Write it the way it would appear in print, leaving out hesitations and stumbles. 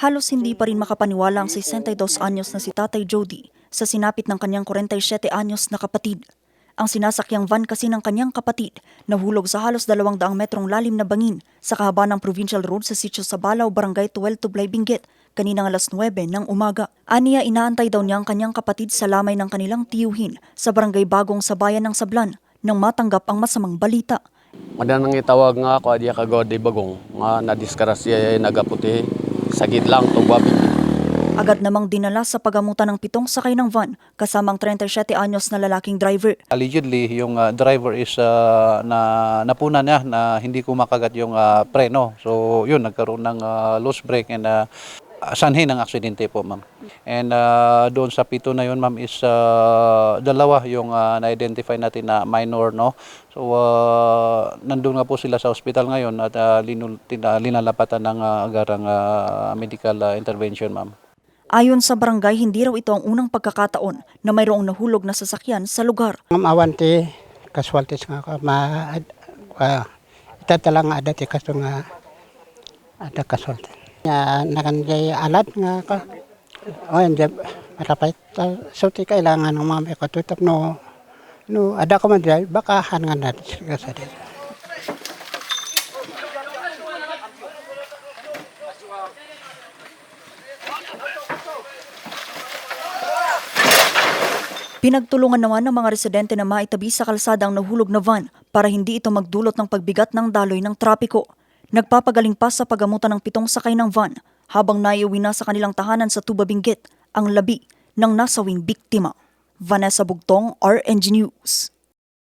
Halos hindi pa rin makapaniwala ang 62 anyos na si Tatay Jody sa sinapit ng kanyang 47 anyos na kapatid. Ang sinasakyang van kasi ng kanyang kapatid nahulog sa halos 200 metrong lalim na bangin sa kahabaan ng provincial road sa sitio Sabalaw, Barangay 12 Tublay, Benguet, kaninang alas 9 ng umaga. Aniya, inaantay daw niya ang kanyang kapatid sa lamay ng kanilang tiyuhin sa Barangay Bagong sa bayan ng Sablan nang matanggap ang masamang balita. Madanang itawag nga ako adiya kagod di bagong nga nadiskarasya nagaputi sagid lang tugwabi. Agad namang dinala sa pagamutan ng 7 sakay ng van kasamang 37 anyos na lalaking driver. Allegedly, yung driver is napuna niya na hindi kumakagat yung preno. So yun, nagkaroon ng loose brake and sanhin ng aksidente po, ma'am. And doon sa 7 na yun, ma'am, is dalawa yung na-identify natin na minor, no? So nandun nga po sila sa hospital ngayon at linalapatan ng agarang medical intervention, ma'am. Ayon sa barangay, hindi raw ito ang unang pagkakataon na mayroong nahulog na sasakyan sa lugar. Ang awanti, kaswaltis nga ka, itatala nga adati kaso nga ada kaswaltis. Nakanjay alat nga ka, o yan, marapay, suti kailangan ng mga katutap no ada ka man dyan, baka hangan natin sa dito. Pinagtulungan naman ng mga residente na maitabi sa kalsada ang nahulog na van para hindi ito magdulot ng pagbigat ng daloy ng trapiko. Nagpapagaling pa sa pagamutan ng 7 sakay ng van habang naiuwi na sa kanilang tahanan sa Tuba, Benguet ang labi ng nasawing biktima. Vanessa Bugtong, RNG News.